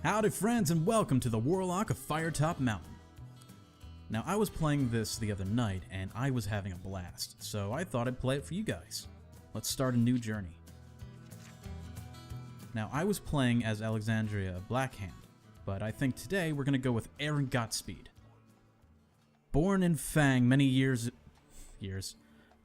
Howdy friends and welcome to the Warlock of Firetop Mountain. Now I was playing this the other night and I was having a blast, so I thought I'd play it for you guys. Let's start a new journey. Now I was playing as Alexandria Blackhand, but I think today we're going to go with Aaron Gottspeed. Born in Fang many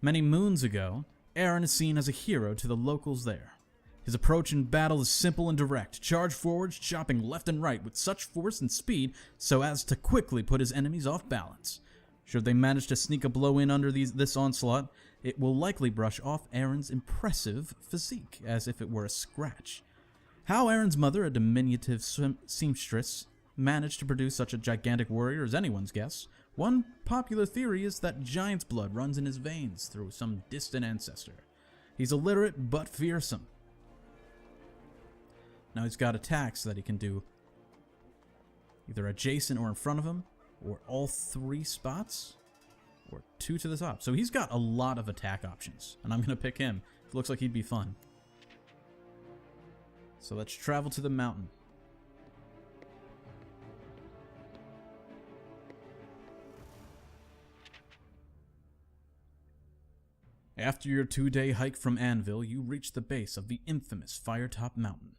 moons ago, Aaron is seen as a hero to the locals there. His approach in battle is simple and direct, charge forward, chopping left and right with such force and speed so as to quickly put his enemies off balance. Should they manage to sneak a blow in under this onslaught, it will likely brush off Aaron's impressive physique as if it were a scratch. How Aaron's mother, a diminutive seamstress, managed to produce such a gigantic warrior is anyone's guess. One popular theory is that giant's blood runs in his veins through some distant ancestor. He's illiterate but fearsome. Now he's got attacks that he can do either adjacent or in front of him, or all three spots, or two to the top. So he's got a lot of attack options, and I'm going to pick him. It looks like he'd be fun. So let's travel to the mountain. After your 2-day hike from Anvil, you reach the base of the infamous Firetop Mountain.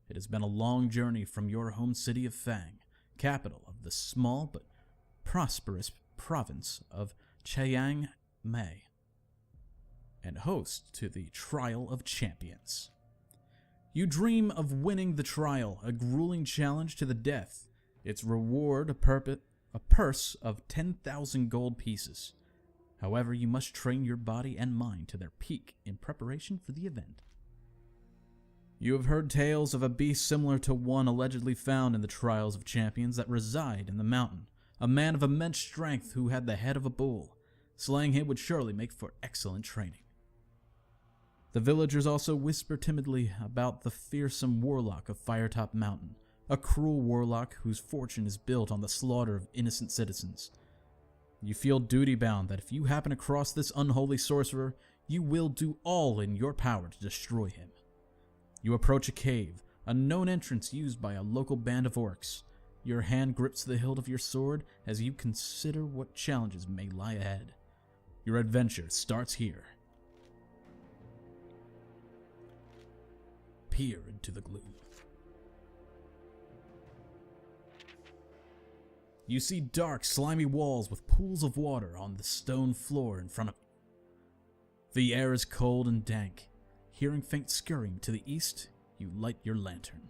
It has been a long journey from your home city of Fang, capital of the small but prosperous province of Chiang Mai, and host to the Trial of Champions. You dream of winning the trial, a grueling challenge to the death. Its reward a purse of 10,000 gold pieces. However, you must train your body and mind to their peak in preparation for the event. You have heard tales of a beast similar to one allegedly found in the Trials of Champions that reside in the mountain, a man of immense strength who had the head of a bull. Slaying him would surely make for excellent training. The villagers also whisper timidly about the fearsome Warlock of Firetop Mountain, a cruel warlock whose fortune is built on the slaughter of innocent citizens. You feel duty-bound that if you happen across this unholy sorcerer, you will do all in your power to destroy him. You approach a cave, a known entrance used by a local band of orcs. Your hand grips the hilt of your sword as you consider what challenges may lie ahead. Your adventure starts here. Peer into the gloom. You see dark, slimy walls with pools of water on the stone floor in front of you. The air is cold and dank. Hearing faint scurrying to the east, you light your lantern.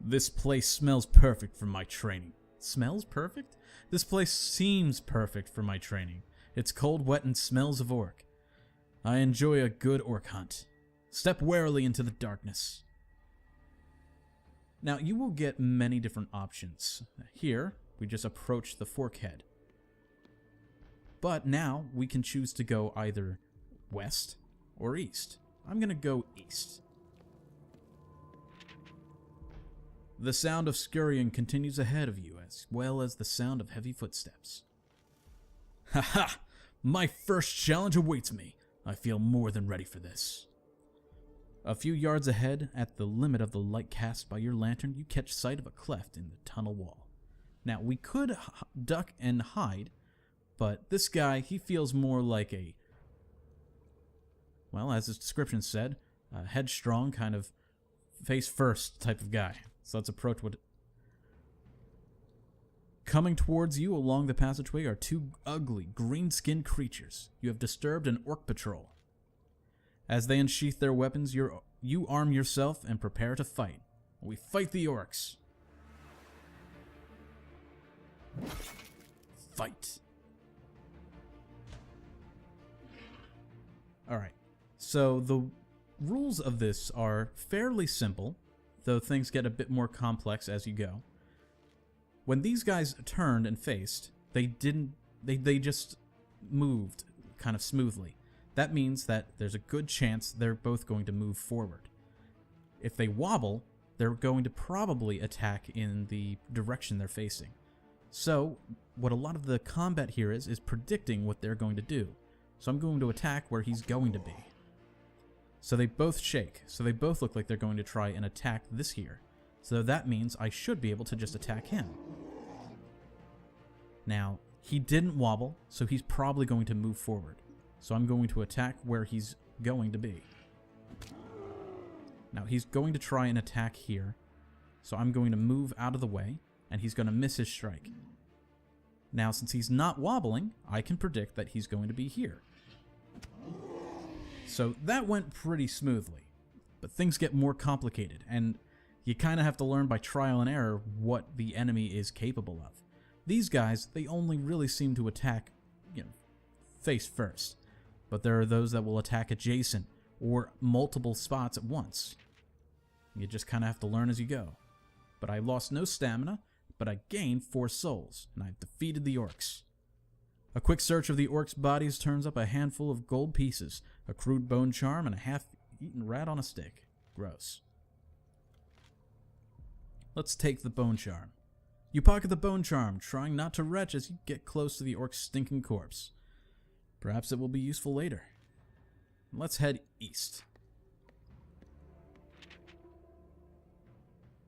This place smells perfect for my training. Smells perfect? This place seems perfect for my training. It's cold, wet, and smells of orc. I enjoy a good orc hunt. Step warily into the darkness. Now, you will get many different options. Here, we just approach the fork head. But now, we can choose to go either west or east. I'm going to go east. The sound of scurrying continues ahead of you, as well as the sound of heavy footsteps. Haha! My first challenge awaits me. I feel more than ready for this. A few yards ahead, at the limit of the light cast by your lantern, you catch sight of a cleft in the tunnel wall. Now, we could duck and hide, but this guy, he feels more like a, well, as his description said, a headstrong, kind of face-first type of guy. So let's approach what... Coming towards you along the passageway are two ugly, green-skinned creatures. You have disturbed an orc patrol. As they unsheath their weapons, you arm yourself and prepare to fight. We fight the orcs. Fight. Alright. So the rules of this are fairly simple, though things get a bit more complex as you go. When these guys turned and faced, they just moved kind of smoothly. That means that there's a good chance they're both going to move forward. If they wobble, they're going to probably attack in the direction they're facing. So, what a lot of the combat here is predicting what they're going to do. So I'm going to attack where he's going to be. So they both shake. So they both look like they're going to try and attack this here. So that means I should be able to just attack him. Now, he didn't wobble, so he's probably going to move forward. So I'm going to attack where he's going to be. Now, he's going to try and attack here. So I'm going to move out of the way, and he's going to miss his strike. Now, since he's not wobbling, I can predict that he's going to be here. So that went pretty smoothly. But things get more complicated, and you kind of have to learn by trial and error what the enemy is capable of. These guys, they only really seem to attack, face first. But there are those that will attack adjacent or multiple spots at once. You just kind of have to learn as you go. But I lost no stamina, but I gained 4 souls, and I've defeated the orcs. A quick search of the orcs' bodies turns up a handful of gold pieces, a crude bone charm, and a half-eaten rat on a stick. Gross. Let's take the bone charm. You pocket the bone charm, trying not to retch as you get close to the orc's stinking corpse. Perhaps it will be useful later. Let's head east.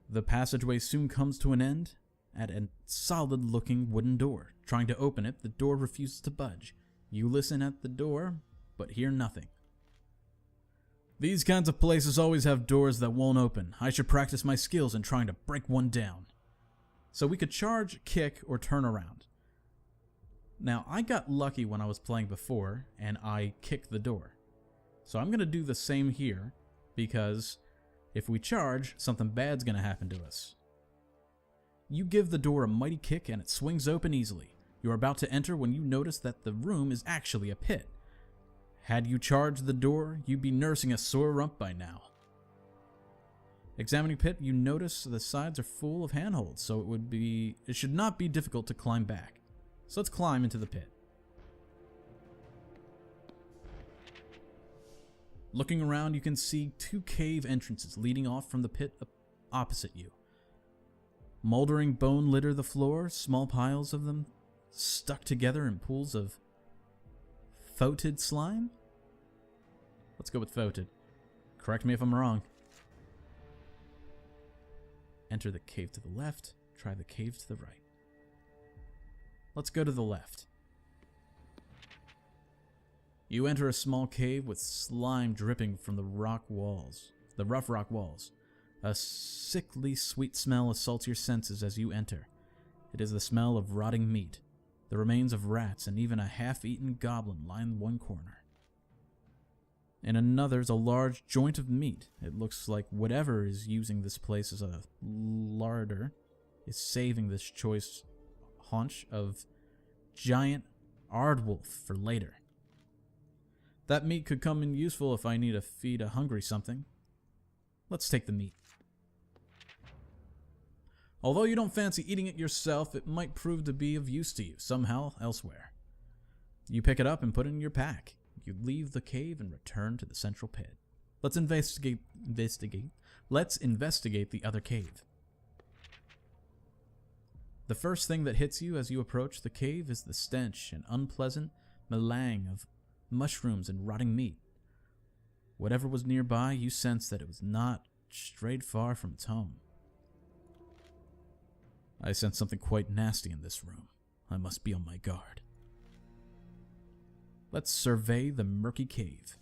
The passageway soon comes to an end at a solid-looking wooden door. Trying to open it, the door refuses to budge. You listen at the door, but hear nothing. These kinds of places always have doors that won't open. I should practice my skills in trying to break one down. So we could charge, kick, or turn around. Now, I got lucky when I was playing before, and I kicked the door. So I'm going to do the same here, because if we charge, something bad's going to happen to us. You give the door a mighty kick, and it swings open easily. You're about to enter when you notice that the room is actually a pit. Had you charged the door, you'd be nursing a sore rump by now. Examining pit, you notice the sides are full of handholds, so it should not be difficult to climb back. So let's climb into the pit. Looking around, you can see 2 cave entrances leading off from the pit opposite you. Moldering bone litter the floor, small piles of them stuck together in pools of foetid slime? Let's go with foetid. Correct me if I'm wrong. Enter the cave to the left, try the cave to the right. Let's go to the left. You enter a small cave with slime dripping from the rough rock walls. A sickly sweet smell assaults your senses as you enter. It is the smell of rotting meat. The remains of rats and even a half-eaten goblin line one corner. In another is a large joint of meat. It looks like whatever is using this place as a larder is saving this choice haunch of giant aardwolf for later. That meat could come in useful if I need to feed a hungry something. Let's take the meat. Although you don't fancy eating it yourself, it might prove to be of use to you somehow elsewhere. You pick it up and put it in your pack. You leave the cave and return to the central pit. Let's investigate. Let's investigate the other cave. The first thing that hits you as you approach the cave is the stench and unpleasant melange of mushrooms and rotting meat. Whatever was nearby, you sense that it was not strayed far from its home. I sense something quite nasty in this room. I must be on my guard. Let's survey the murky cave.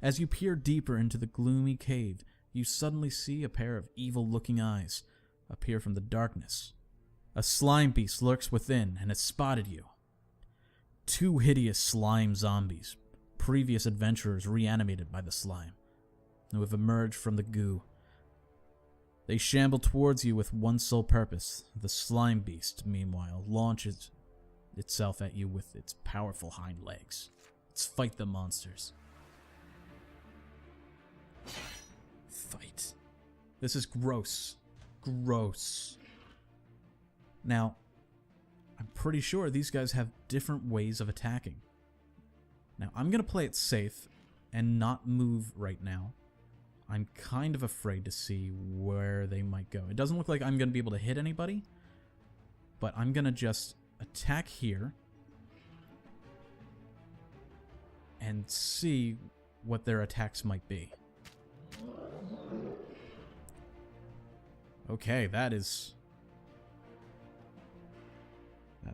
As you peer deeper into the gloomy cave, you suddenly see a pair of evil-looking eyes appear from the darkness. A slime beast lurks within and has spotted you. 2 hideous slime zombies, previous adventurers reanimated by the slime, who have emerged from the goo. They shamble towards you with one sole purpose. The slime beast, meanwhile, launches itself at you with its powerful hind legs. Let's fight the monsters. Fight. This is gross. Gross. Now, I'm pretty sure these guys have different ways of attacking. Now, I'm going to play it safe and not move right now. I'm kind of afraid to see where they might go. It doesn't look like I'm going to be able to hit anybody, but I'm going to just attack here and see what their attacks might be. Okay, that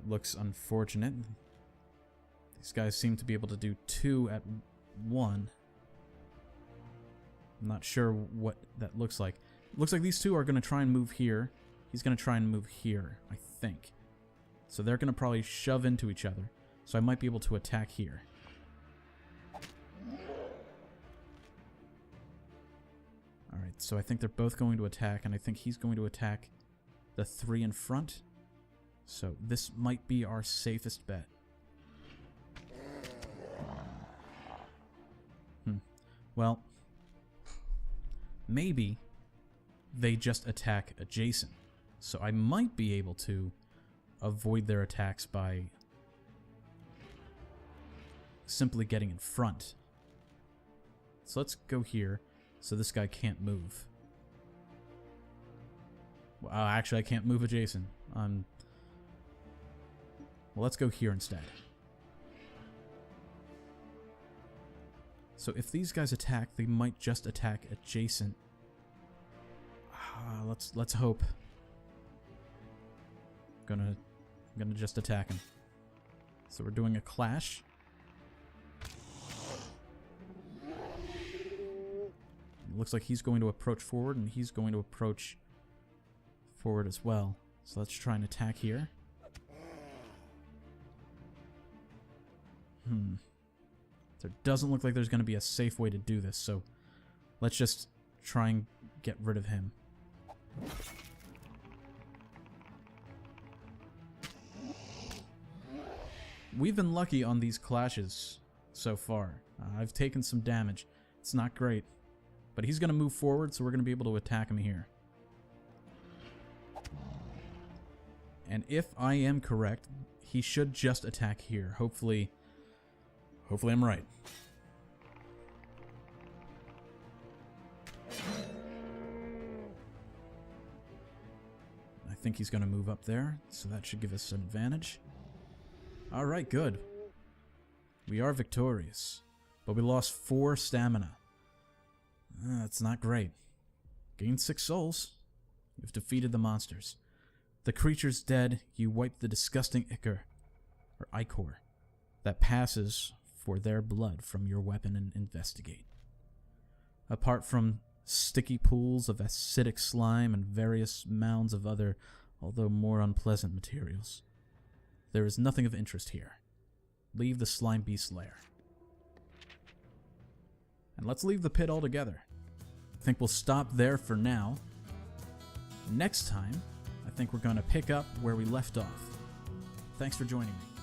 looks unfortunate. These guys seem to be able to do 2 at 1. I'm not sure what that looks like. It looks like these 2 are going to try and move here. He's going to try and move here, I think. So they're going to probably shove into each other. So I might be able to attack here. Alright, so I think they're both going to attack, and I think he's going to attack the 3 in front. So this might be our safest bet. Well, maybe they just attack adjacent. So I might be able to avoid their attacks by simply getting in front. So let's go here so this guy can't move. Well, actually, I can't move adjacent. Well, let's go here instead. So if these guys attack, they might just attack adjacent. Let's hope. I'm gonna just attack him. So we're doing a clash. It looks like he's going to approach forward, and he's going to approach forward as well. So let's try and attack here. There doesn't look like there's going to be a safe way to do this, so let's just try and get rid of him. We've been lucky on these clashes so far. I've taken some damage. It's not great. But he's going to move forward, so we're going to be able to attack him here. And if I am correct, he should just attack here. Hopefully I'm right. I think he's going to move up there, so that should give us an advantage. Alright, good. We are victorious, but we lost 4 stamina. That's not great. Gained 6 souls. You've defeated the monsters. The creature's dead. You wipe the disgusting ichor that passes for their blood from your weapon and investigate. Apart from sticky pools of acidic slime and various mounds of other, although more unpleasant materials, there is nothing of interest here. Leave the slime beast's lair. And let's leave the pit altogether. I think we'll stop there for now. Next time, I think we're going to pick up where we left off. Thanks for joining me.